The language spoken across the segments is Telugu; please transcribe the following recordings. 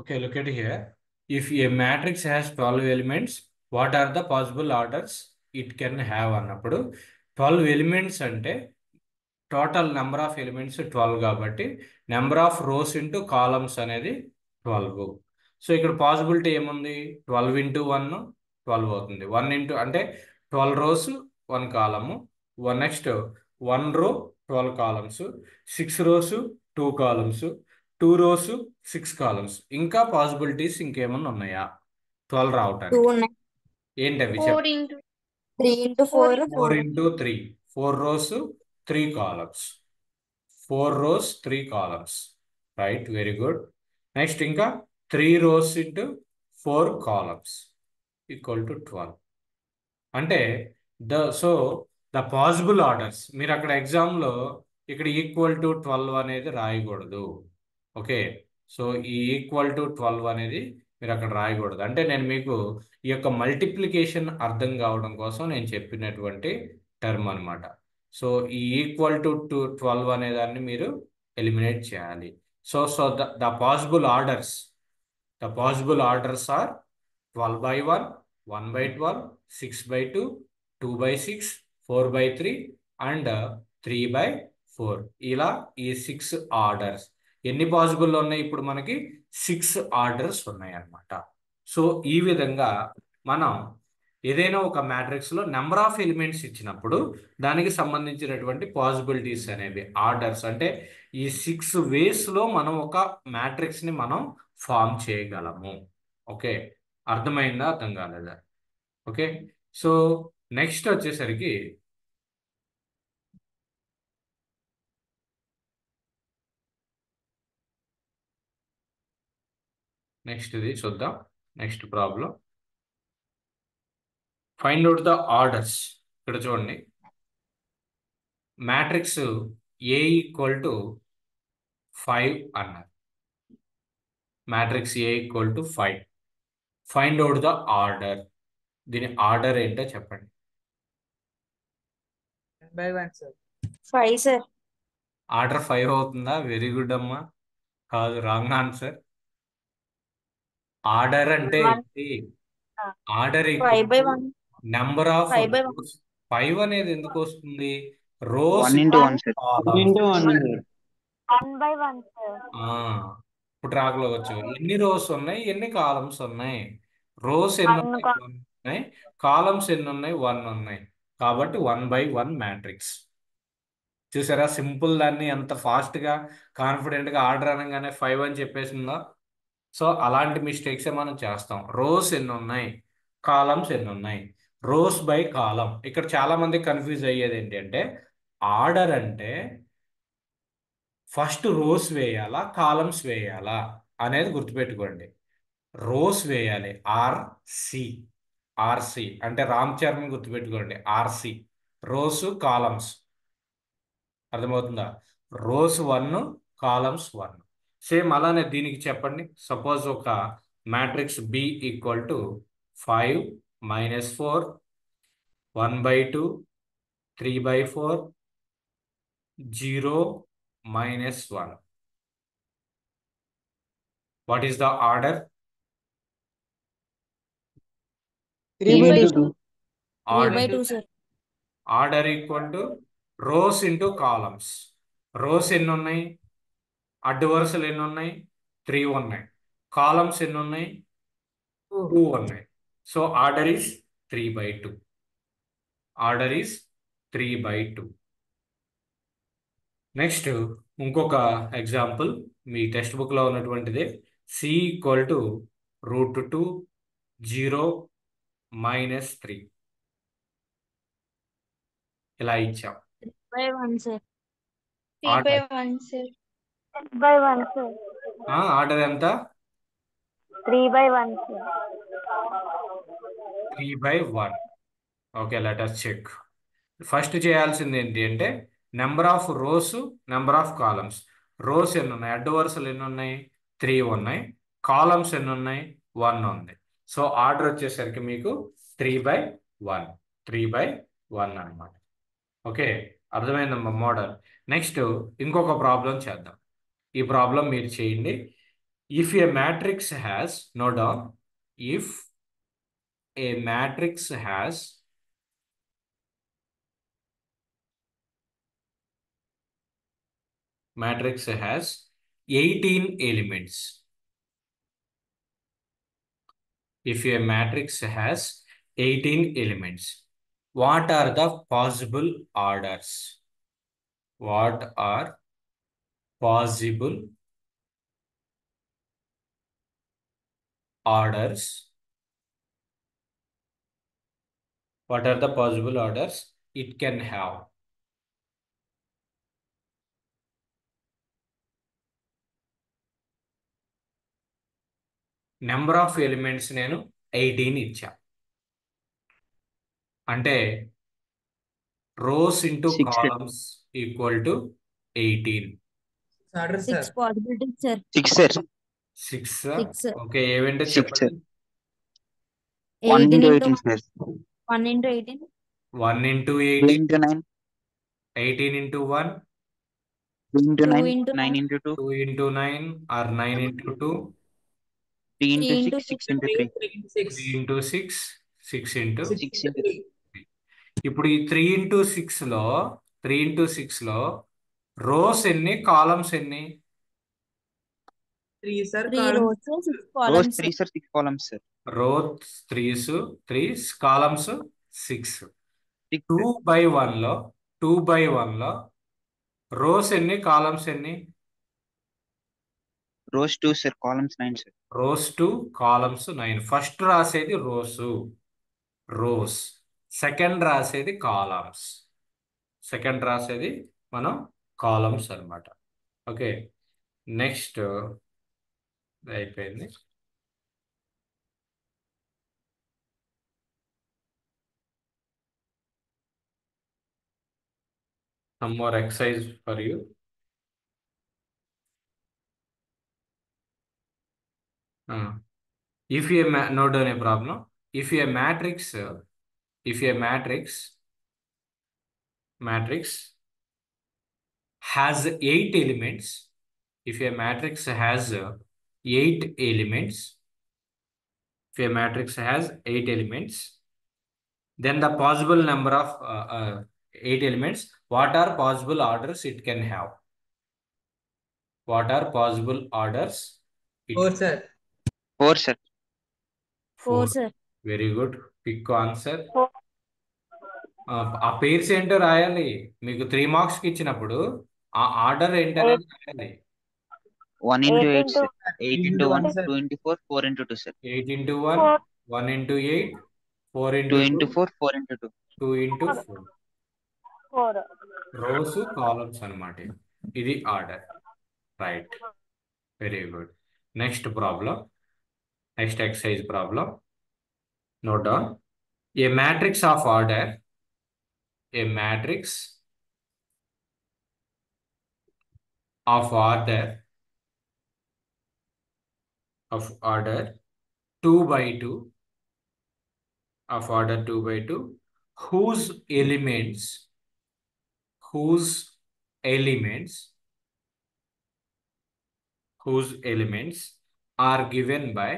Okay, look at here. If a matrix has 12 elements, what are the possible orders it can have అన్నప్పుడు 12 elements అంటే టోటల్ నెంబర్ ఆఫ్ ఎలిమెంట్స్ 12 కాబట్టి number of rose into columns అనేది 12. సో ఇక్కడ పాసిబిలిటీ ఏముంది? 12 ఇంటూ 1 12 అవుతుంది. 1 ఇంటూ అంటే 12 రోస్ 1 కాలము, next 1 row 12 columns, 6 rows 2 columns, 2 rows 6 columns. ఇంకా పాసిబిలిటీస్ ఇంకేమన్నా ఉన్నాయా 12 టూ రావటానికి? ఉన్నాయి. ఏంటవి 4 into 3 into 4 4 4 into 3 4 rows 3 columns, 4 rows 3 columns, right? Very good. Next ఇంకా 3 rows into 4 columns equal to 12. అంటే ద పాసిబుల్ ఆర్డర్స్ మీరు అక్కడ ఎగ్జామ్లో ఇక్కడ ఈక్వల్ టు 12 అనేది రాయకూడదు. ఓకే, సో ఈ ఈక్వల్ టు 12 అనేది మీరు అక్కడ రాయకూడదు. అంటే నేను మీకు ఈ యొక్క మల్టిప్లికేషన్ అర్థం కావడం కోసం నేను చెప్పినటువంటి టర్మ్ అనమాట. సో ఈ ఈక్వల్ టు 12 అనే దాన్ని మీరు ఎలిమినేట్ చేయాలి. So the possible orders are 12/1, 1/12, 6/2, 2/6, 4/3 and 3/4. ఇలా ఈ 6 ఆర్డర్స్ ఎన్ని పాసిబుల్ ఉన్నాయి? ఇప్పుడు మనకి 6 ఆర్డర్స్ ఉన్నాయి అన్నమాట. సో ఈ విధంగా మనం ఏదైనా ఒక మ్యాట్రిక్స్లో నెంబర్ ఆఫ్ ఎలిమెంట్స్ ఇచ్చినప్పుడు దానికి సంబంధించినటువంటి పాసిబిలిటీస్ అనేవి ఆర్డర్స్ అంటే ఈ 6 వేస్లో మనం ఒక మ్యాట్రిక్స్ని మనం ఫామ్ చేయగలము. ఓకే, అర్థమైందా? అర్థం కాలేదా? ఓకే, సో నెక్స్ట్ వచ్చేసరికి నెక్స్ట్ ఇది చూద్దాం. Next problem, find out the orders. ఇక్కడ చూడండి, మ్యాట్రిక్స్ ఏ ఈక్వల్ టు 5 అన్నారు. Matrix A equal to 5. Find out the order. దీని ఆర్డర్ ఏంటో చెప్పండి. 10/1 సార్. 5 సార్. ఆర్డర్ 5 అవుతుందా? వెరీ గుడ్ అమ్మా. కాదు, రాంగ్ ఆన్సర్. ఆర్డర్ అంటే ఏంటి? Order 5 equal by to 1 number of 5 by 1 rows. 5 అనేది ఎందుకు వస్తుంది? Rows 1 into 1 sir. 1 into 1 sir. 1 by 1 sir. ఇప్పుడు రాగలవచ్చు. ఎన్ని రోస్ ఉన్నాయి, ఎన్ని కాలమ్స్ ఉన్నాయి? రోస్ ఎన్ని ఉన్నాయి? 1 ఉన్నాయి. కాలమ్స్ ఎన్ని ఉన్నాయి? 1 ఉన్నాయి. కాబట్టి 1/1 మ్యాట్రిక్స్. చూసారా సింపుల్, దాన్ని ఎంత ఫాస్ట్గా కాన్ఫిడెంట్గా ఆర్డర్ అనగానే 5 అని చెప్పేసిందో. సో అలాంటి మిస్టేక్సే మనం చేస్తాం. రోస్ ఎన్ని ఉన్నాయి, కాలమ్స్ ఎన్ని ఉన్నాయి, రోస్ బై కాలం. ఇక్కడ చాలా మంది కన్ఫ్యూజ్ అయ్యేది ఏంటి అంటే ఆర్డర్ అంటే ఫస్ట్ రోస్ వేయాలా కాలమ్స్ వేయాలా అనేది గుర్తుపెట్టుకోండి. రోస్ వేయాలి, ఆర్సి అంటే రామ్ చరణ్ గుర్తుపెట్టుకోండి. ఆర్సి రోస్ కాలమ్స్, అర్థమవుతుందా? Rows 1 columns 1. సేమ్ అలానే దీనికి చెప్పండి. సపోజ్ ఒక matrix B equal to 5 - 4, 1/2, 3/4, 0 - 1. What is the order? 3/2. 3 by 2 sir. Order equal to rows into columns. Rows ఎన్ని ఉన్నాయి? అడ్డు వరుసలు ఎన్ని ఉన్నాయి? 3 ఉన్నాయి. కాలమ్స్ ఎన్ని ఉన్నాయి? 2 ఉన్నాయి. So order is 3/2. Order is 3/2. Next ఇంకొక ఎగ్జాంపుల్ మీ టెక్స్ట్ బుక్లో ఉన్నటువంటిదే. సి ఈక్వల్ టు √2, 0 - 3 ఇలా ఇచ్చాం. 3 by 1 sir. 3/1 sir. 6 by 1 sir. Order ఎంత? 3 by 1 sir. 3/1. Okay, let us check. First చేయాల్సింది ఏంటి అంటే number of rows, number of columns. Rows ఎన్ని ఉన్నాయి, అడ్డు వరుసలు ఎన్ని ఉన్నాయి? 3 ఉన్నాయి. కాలమ్స్ ఎన్ని ఉన్నాయి? 1 ఉంది. సో ఆర్డర్ వచ్చేసరికి మీకు 3/1 3/1 అనమాట. ఓకే, అర్థమైందమ్మా మోడల్. నెక్స్ట్ ఇంకొక ప్రాబ్లం చేద్దాం. ఈ ప్రాబ్లం మీరు చేయండి. If a matrix has, note down, if a matrix has 18 elements. If a matrix has 18 elements, what are the possible orders? What are possible orders? What are the possible orders it can have? Number of elements నేను 18 ఇచ్చా. అంటే rows into Six, sir. Columns equal to 18. Order, sir. 6 possibilities, sir. 6, sir. 6. 6. Okay, ఏవేంటో 6, చెప్పండి. sir. 1 18 into into 18, sir. 1 into 18. 1 into 2 18, into 9. 18 into 1, 2 into 2 9. into 9 9. into 2. 2 into 9 or 9 into 2, 3 into 3 6. into 6 6. into 3. 3 into 6, 6 into. 6 into 3. ఇప్పుడు ఈ 3 into 6లో 3 into 6లో రోస్ ఎన్ని, కాలమ్స్ ఎన్ని? 3, sir. 3 rows, 6 Rows columns. 3, sir. 6 columns, sir. Rows 3, columns 6. 6, 2 sir. by 1లో 2 by 1లో రోస్ ఎన్ని, కాలమ్స్ ఎన్ని? Rows 2, sir. Columns 9, sir. Rows 2, columns 9. First రాసేది రోస్, సెకండ్ రాసేది కాలమ్స్. సెకండ్ రాసేది మనం కాలమ్స్ అన్నమాట. ఓకే, నెక్స్ట్ అయిపోయింది. Some more exercise for you. If a note down a problem. If a matrix has 8 elements, if a matrix has 8 elements, then the possible number of 8 elements, what are possible orders it can have? What are possible orders? 4, sir. 4, sir. 4, sir. Very good. Pick answer. 4. ఆ పేర్స్ ఏంటో రాయాలి. మీకు 3 మార్క్స్ కి ఇచ్చినప్పుడు ఆ ఆర్డర్ ఏంటనేది రాయాలి. 1 into 8, 8 sir. 8 into 1, sir. 2 into 4, 4 into 2, sir. 8 into 1, 1 into 8, 4 into 2 into 4, 4 into 2. 2 into 4. 4. Rose, columns అన్నమాట. ఇది order. Right, very good. Next problem, next exercise problem. Note down. A matrix of order of order 2 by 2 whose elements are given by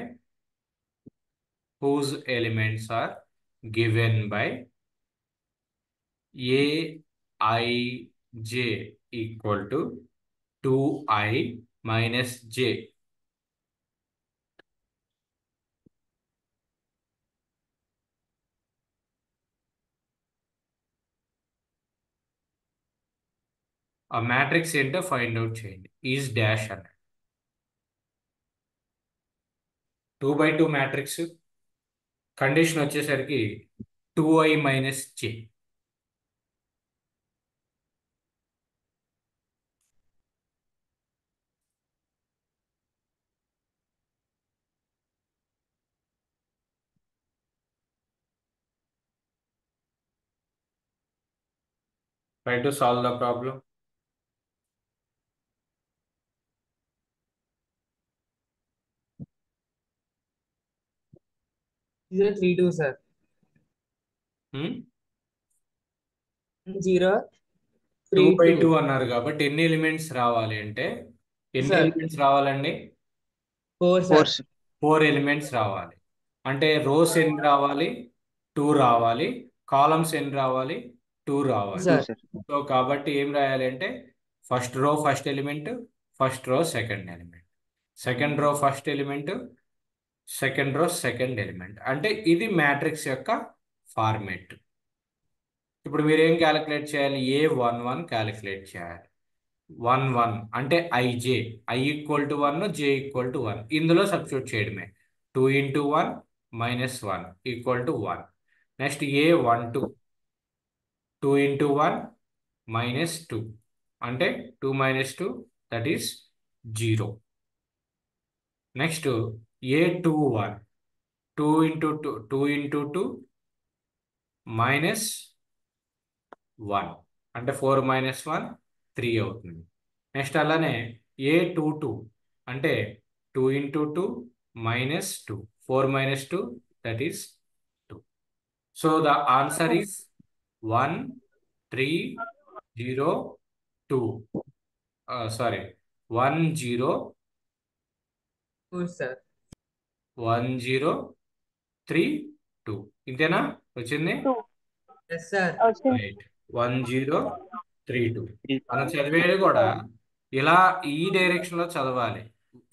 Aij equal to 2i minus j. ఆ మ్యాట్రిక్స్ ఏంటో ఫైండ్ అవుట్ చేయండి. ఈజ్ డాష్ అన్న 2 by 2 మ్యాట్రిక్స్ కండిషన్ వచ్చేసరికి 2i minus j. Try to solve the problem. Zero 3 2, sir. 0 2 by 3 2 అన్నారు కాబట్టి ఎన్ని ఎలిమెంట్స్ రావాలి అంటే ఎన్ని Sir. ఎలిమెంట్స్ రావాలండి? 4 4 sir. 4 ఎలిమెంట్స్ రావాలి. అంటే రోస్ ఎన్ని రావాలి? 2 రావాలి. కాలమ్స్ ఎన్ని రావాలి? 2 రావాలి. 2 sir. సో కాబట్టి ఏం రాయాలి అంటే first row first element, first row second element, second row first element, second row second element. అంటే ఇది మ్యాట్రిక్స్ యొక్క ఫార్మేట్. ఇప్పుడు మీరు ఏం క్యాలిక్యులేట్ చేయాలి? A11 క్యాలిక్యులేట్ చేయాలి. 1 అంటే IJ, I equal to 1, J equal to 1. ఇందులో సబ్స్టిట్యూట్ చేయడమే. 2 into 1 minus 1 equal to 1. Next A12 2 into 1 minus 2 అంటే 2 minus 2 that is 0. Next A21 2 into 2 minus 1 అంటే 4 minus 1 3 అవుతుంది. నెక్స్ట్ అలానే A22 అంటే 2 into 2 minus 2 4 minus 2 that is 2. So the answer is 1 3 0 2. Sorry 1 0 2 sir. 1 0 3 2. ఇంతేనా వచ్చింది? 2 Yes sir. వచ్చింది. రైట్ 1 0 3 2. 3 మనం చదివేది కూడా ఇలా ఈ డైరెక్షన్ లో చదవాలి.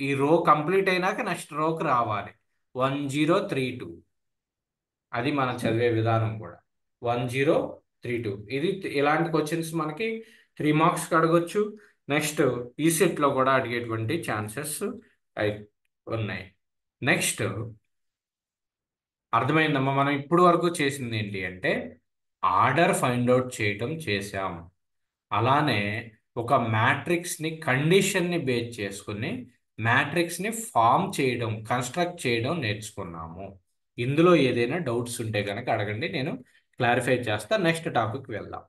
ఈ రో కంప్లీట్ అయినాక నెక్స్ట్ రోకి రావాలి. 1 0 3 2 అది మనం చదివే విధానం కూడా. 1 0 3 2 ఇది ఇలాంటి క్వశ్చన్స్ మనకి 3 మార్క్స్ అడగొచ్చు. నెక్స్ట్ ఈ సెట్ లో కూడా అడిగేటువంటి ఛాన్సెస్ ఉన్నాయి. నెక్స్ట్ అర్థమైందమ్మా? మనం ఇప్పుడు వరకు చేసింది ఏంటి అంటే ఆర్డర్ ఫైండ్ అవుట్ చేయటం చేసాం. అలానే ఒక మ్యాట్రిక్స్ని కండిషన్ని బేస్ చేసుకుని మ్యాట్రిక్స్ని ఫామ్ చేయడం, కన్స్ట్రక్ట్ చేయడం నేర్చుకున్నాము. ఇందులో ఏదైనా డౌట్స్ ఉంటే కనుక అడగండి, నేను క్లారిఫై చేస్తా. నెక్స్ట్ టాపిక్ వెళ్దాం.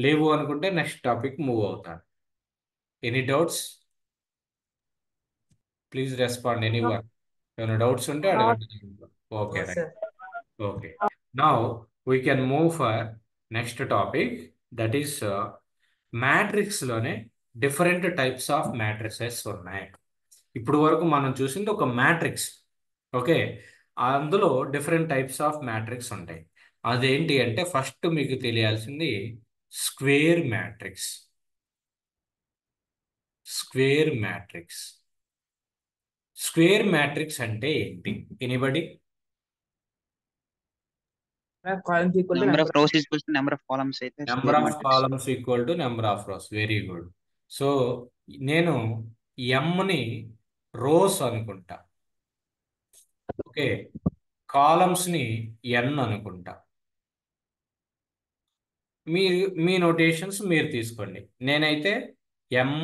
లేవు అనుకుంటే నెక్స్ట్ టాపిక్ మూవ్ అవుతాను. Any doubts? Please respond anyone. ఏమైనా డౌట్స్ ఉంటే అడగండి. Okay No right. sir. Okay. Now we can move for next topic, that is matrix లోనే డిఫరెంట్ టైప్స్ ఆఫ్ మ్యాట్రిసెస్ ఉన్నాయి. ఇప్పుడు వరకు మనం చూసింది ఒక మ్యాట్రిక్స్. ఓకే, అందులో డిఫరెంట్ టైప్స్ ఆఫ్ మ్యాట్రిక్స్ ఉంటాయి. అదేంటి అంటే ఫస్ట్ మీకు తెలియాల్సింది square matrix. Square matrix. Square matrix అంటే ఏంటి? Anybody? Columns equal to Number of rows is equal to number of columns అయితే number square of matrix. Columns equal to number of rose. Very good. So నేను ఎంని రోస్ అనుకుంటా. ఓకే, కాలమ్స్ని ఎన్ అనుకుంటా. మీరు మీ నోటేషన్స్ మీరు తీసుకోండి. నేనైతే ఎమ్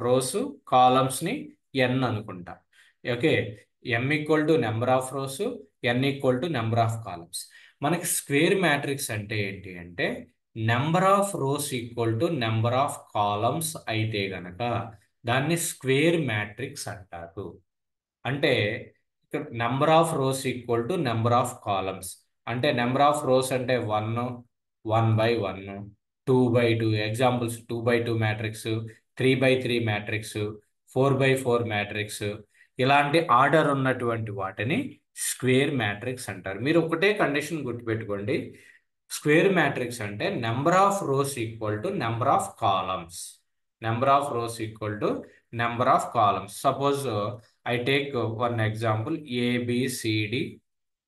రోసు, కాలమ్స్ని ఎన్ అనుకుంటా. Okay, M equal to number of rows, N equal to number of columns. మనకి స్క్వేర్ మ్యాట్రిక్స్ అంటే ఏంటి అంటే number of rows equal to number of columns అయితే గనక దాన్ని స్క్వేర్ మ్యాట్రిక్స్ అంటారు. అంటే ఇక్కడ number of rows equal to number of columns. అంటే నెంబర్ ఆఫ్ రోస్ అంటే 1 1/1 2/2. Examples 2/2 matrix, 3/3 matrix, 4/4 matrix. ఇలాంటి ఆర్డర్ ఉన్నటువంటి వాటిని స్క్వేర్ మ్యాట్రిక్స్ అంటారు. మీరు ఒకటే కండిషన్ గుర్తుపెట్టుకోండి, స్క్వేర్ మ్యాట్రిక్స్ అంటే number of rows equal to number of columns. Number of rows equal to number of columns. Suppose I take one example, A, B, C, D,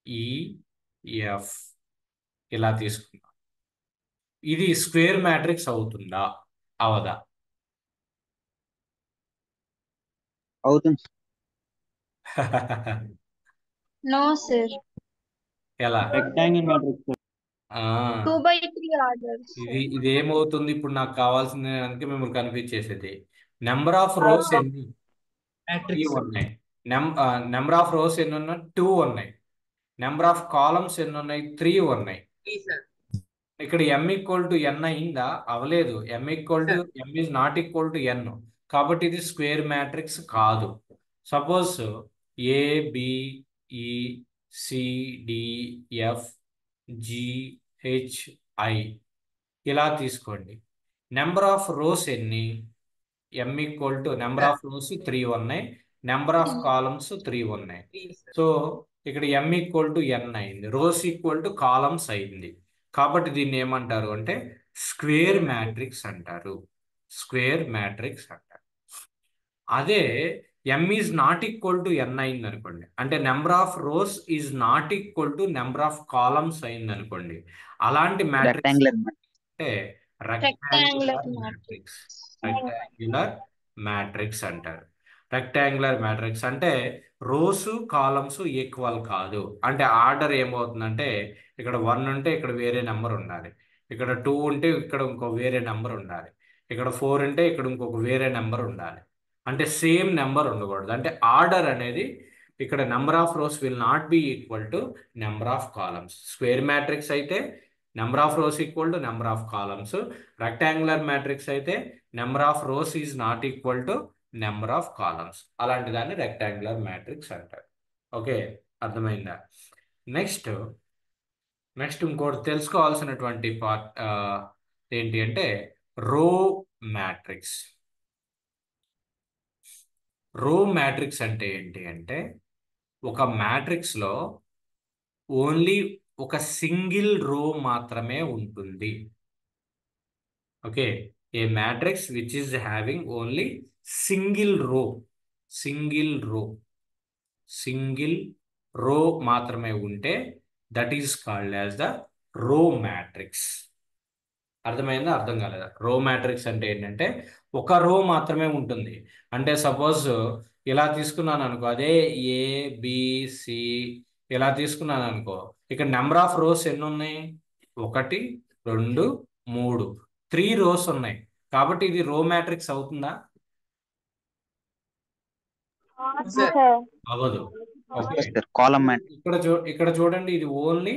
E, F ఇలా తీసుకున్నా. ఇది స్క్వేర్ మ్యాట్రిక్స్ అవుతుందా అవదా? అవుతుంది. No sir. ఎలా? Rectangle matrix. ఆ, 2/3 orders. ఇది ఏమవుతుంది? ఇప్పుడు నాకు కావాల్సిన దానికి మిమ్మల్ని కనిపించేసేది నెంబర్ ఆఫ్ రోస్ ఎన్ని Matrix. ఉన్నాయి. నెంబర్ ఆఫ్ రోస్ ఎన్ని ఉన్నాయి? 2 ఉన్నాయి. నెంబర్ ఆఫ్ కాలమ్స్ ఎన్ని ఉన్నాయి? 3 ఉన్నాయి. 3 sir. ఇక్కడ m ఈక్వల్ టు ఎన్ అయిందా? అవలేదు. m equal to m is not equal to n. కాబట్టి ఇది స్క్వేర్ మ్యాట్రిక్స్ కాదు. Suppose a b e c d f g h i ఇలా తీసుకోండి. నెంబర్ ఆఫ్ రోస్ ఎన్ని? m equal to number of rows 3 ఉన్నాయి. నెంబర్ ఆఫ్ కాలమ్స్ 3 ఉన్నాయి. 3 sir. సో ఇక్కడ m ఈక్వల్ టు n అయింది, రోస్ ఈక్వల్ టు కాలమ్స్ అయింది. కాబట్టి దీన్ని ఏమంటారు అంటే స్క్వేర్ మ్యాట్రిక్స్ అంటారు. స్క్వేర్ మ్యాట్రిక్స్ అంటారు. అదే m is not equal to n అయింది అనుకోండి, అంటే number of rows is not equal to number of columns అయింది అనుకోండి, అలాంటి మ్యాట్రిక్స్ రెక్టాంగులర్ అంటే రెక్టాంగులర్ మ్యాట్రిక్స్. రెక్టాంగులర్ మ్యాట్రిక్స్ అంటారు. రెక్టాంగులర్ మ్యాట్రిక్స్ అంటే రోస్ కాలమ్స్ ఈక్వల్ కాదు, అంటే ఆర్డర్ ఏమవుతుందంటే ఇక్కడ 1 ఉంటే ఇక్కడ వేరే నెంబర్ ఉండాలి, ఇక్కడ 2 ఉంటే ఇక్కడ ఇంకో వేరే నెంబర్ ఉండాలి, ఇక్కడ 4 ఉంటే ఇక్కడ ఇంకొక వేరే నెంబర్ ఉండాలి, అంటే సేమ్ నెంబర్ ఉండకూడదు. అంటే ఆర్డర్ అనేది ఇక్కడ number of rows will not be equal to number of columns. Square matrix అయితే number of rows equal to number of columns. Rectangular matrix అయితే number of rows is not equal to number of columns. అలాంటి దాన్ని రెక్టాంగులర్ మ్యాట్రిక్స్ అంటారు. ఓకే, అర్థమైందా? నెక్స్ట్ ఇంకోటి తెలుసుకోవాల్సినటువంటి పార్ట్ ఏంటి అంటే రో మ్యాట్రిక్స్. రో మ్యాట్రిక్స్ అంటే ఏంటి అంటే ఒక మ్యాట్రిక్స్లో ఓన్లీ ఒక సింగిల్ రో మాత్రమే ఉంటుంది. Okay, A matrix which is having only single రో మాత్రమే ఉంటే that is called as the రో మ్యాట్రిక్స్. అర్థమైందా? అర్థం కాలేదా? రో మ్యాట్రిక్స్ అంటే ఏంటంటే ఒక రో మాత్రమే ఉంటుంది. అంటే సపోజ్ ఇలా తీసుకున్నాను అనుకో, అదే ABC ఇలా తీసుకున్నాను అనుకో, ఇక్కడ నెంబర్ ఆఫ్ రోస్ ఎన్ని ఉన్నాయి? 1 2 3 3 రోస్ ఉన్నాయి. కాబట్టి ఇది రో మ్యాట్రిక్స్ అవుతుందా? Sir. అవ్వదు. Okay, column matrix. ఇక్కడ చూడండి, ఇది ఓన్లీ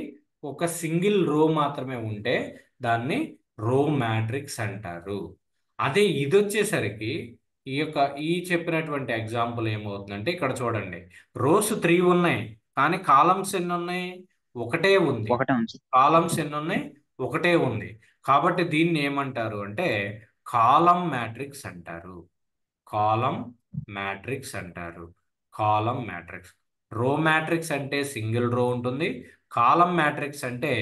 ఒక సింగిల్ రో మాత్రమే ఉంటే దాన్ని రో మ్యాట్రిక్స్ అంటారు. అదే ఇది వచ్చేసరికి ఈ చెప్పినటువంటి ఎగ్జాంపుల్ ఏమవుతుందంటే ఇక్కడ చూడండి, రోస్ 3 ఉన్నాయి కానీ కాలమ్స్ ఎన్ని ఉన్నాయి? ఒకటే ఉంది. కాలమ్స్ ఎన్ని ఉన్నాయి? ఒకటే ఉంది. కాబట్టి దీన్ని ఏమంటారు అంటే కాలం మ్యాట్రిక్స్ అంటారు. కాలం మ్యాట్రిక్స్ అంటారు. కాలం మ్యాట్రిక్స్. రో మ్యాట్రిక్స్ అంటే సింగిల్ రో ఉంటుంది. కాలం మ్యాట్రిక్స్ అంటే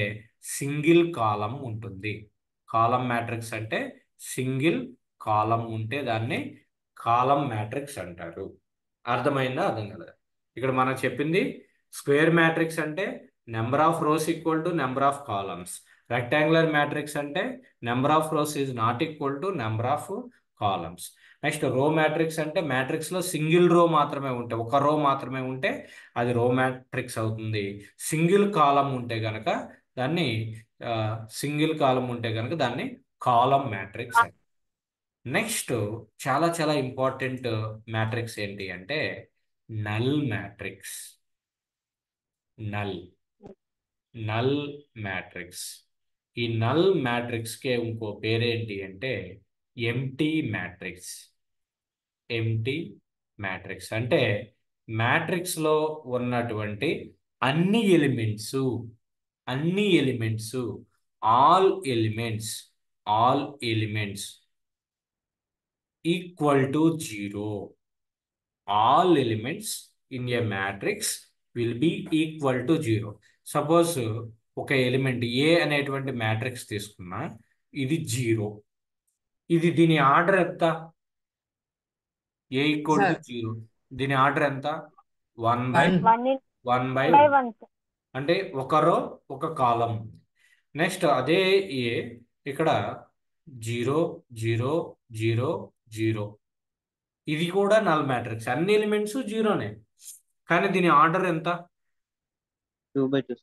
సింగిల్ కాలం ఉంటుంది. కాలం మ్యాట్రిక్స్ అంటే సింగిల్ కాలం ఉంటే దాన్ని కాలం మ్యాట్రిక్స్ అంటారు. అర్థమైందా? అర్థం కదా? ఇక్కడ మనం చెప్పింది స్క్వేర్ మ్యాట్రిక్స్ అంటే number of rows equal to number of columns. Rectangular matrix అంటే number of rows is not equal to number of columns. Next row matrix అంటే మ్యాట్రిక్స్లో సింగిల్ రో మాత్రమే ఉంటే, ఒక రో మాత్రమే ఉంటే అది రో మ్యాట్రిక్స్ అవుతుంది. సింగిల్ కాలం ఉంటే గనక దాన్ని కాలం మ్యాట్రిక్స్. నెక్స్ట్ చాలా చాలా ఇంపార్టెంట్ మ్యాట్రిక్స్ ఏంటి అంటే నల్ మ్యాట్రిక్స్. Null matrix. ఈ నల్ మ్యాట్రిక్స్కే ఇంకో పేరేంటి అంటే ఎంటీ మ్యాట్రిక్స్. ఎంటీ మ్యాట్రిక్స్ అంటే మ్యాట్రిక్స్లో ఉన్నటువంటి అన్ని elements all elements equal to 0. All elements in a matrix will be equal to 0. Suppose ఒక ఎలిమెంట్ ఏ అనేటువంటి మ్యాట్రిక్స్ తీసుకున్నా, ఇది 0. దీని ఆర్డర్ ఎంత? ఏ ఈక్వల్ టు 0. దీని ఆర్డర్ ఎంత? 1/1 అంటే ఒక రో ఒక కాలం. నెక్స్ట్ అదే ఏ ఇక్కడ 0 0 0 0. ఇది కూడా నల్ మ్యాట్రిక్స్. అన్ని ఎలిమెంట్స్ 0నే, కానీ దీని ఆర్డర్ ఎంత? 2/2.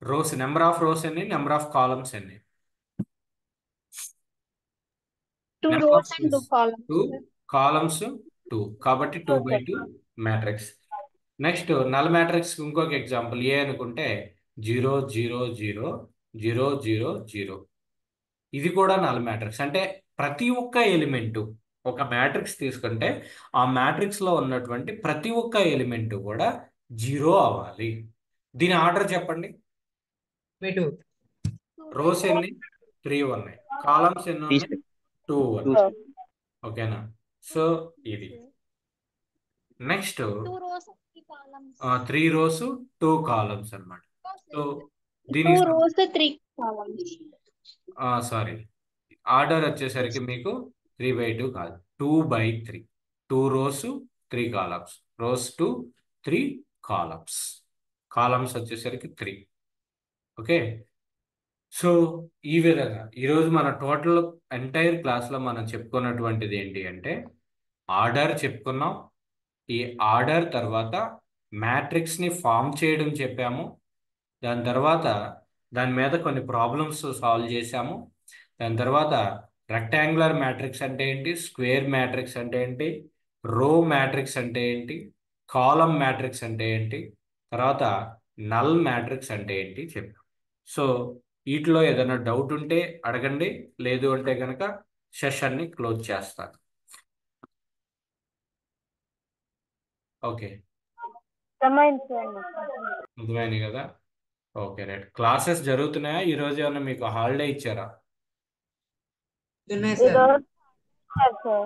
రోస్, నెంబర్ ఆఫ్ రోస్ ఎన్ని, నెంబర్ ఆఫ్ కాలమ్స్ ఎన్ని? 2 rows and 2 columns. 2 కాలమ్స్ 2, కాబట్టి 2/2 మ్యాట్రిక్స్. నెక్స్ట్ నల్ మ్యాట్రిక్స్ ఇంకొక ఎగ్జాంపుల్ ఏ అనుకుంటే 0 0 0 0 0 0. ఇది కూడా నల్ మ్యాట్రిక్స్. అంటే ప్రతి ఒక్క ఎలిమెంటు, ఒక మ్యాట్రిక్స్ తీసుకుంటే ఆ మ్యాట్రిక్స్లో ఉన్నటువంటి ప్రతి ఒక్క ఎలిమెంటు కూడా 0 అవ్వాలి. దీని ఆర్డర్ చెప్పండి. రోస్ ఎన్ని? 3 ఉన్నాయి. కాలమ్స్ ఎన్ని ఉన్నాయి? 2 ఉన్నాయి. ఓకేనా? సో ఇది next 2 rows, 3 columns. 3 rows 2 columns అన్నమాట. సో 2 దీనికి rows, 3 columns. సారీ ఆర్డర్ వచ్చేసరికి మీకు 3/2 కాదు, 2/3. 2 rows 3 columns, rows 2 3 columns, columns వచ్చేసరికి 3. ఓకే. సో ఈ విధంగా ఈరోజు మన టోటల్ ఎంటైర్ క్లాస్లో మనం చెప్పుకున్నటువంటిది ఏంటి అంటే ఆర్డర్ చెప్పుకున్నాం. ఈ ఆర్డర్ తర్వాత మ్యాట్రిక్స్ని ఫామ్ చేయడం చెప్పాము. దాని తర్వాత దాని మీద కొన్ని ప్రాబ్లమ్స్ సాల్వ్ చేశాము. దాని తర్వాత రెక్టాంగులర్ మ్యాట్రిక్స్ అంటే ఏంటి, స్క్వేర్ మ్యాట్రిక్స్ అంటే ఏంటి, రో మ్యాట్రిక్స్ అంటే ఏంటి, కాలం మ్యాట్రిక్స్ అంటే ఏంటి, తర్వాత నల్ మ్యాట్రిక్స్ అంటే ఏంటి చెప్పాం. సో వీటిలో ఏదైనా డౌట్ ఉంటే అడగండి, లేదు అంటే కనుక సెషన్ని క్లోజ్ చేస్తాను. ఓకే, అర్థమైంది కదా? Okay right. క్లాసెస్ జరుగుతున్నాయా? ఈరోజు ఏమైనా మీకు హాలిడే ఇచ్చారా? ఉన్నాయి సార్. Sir.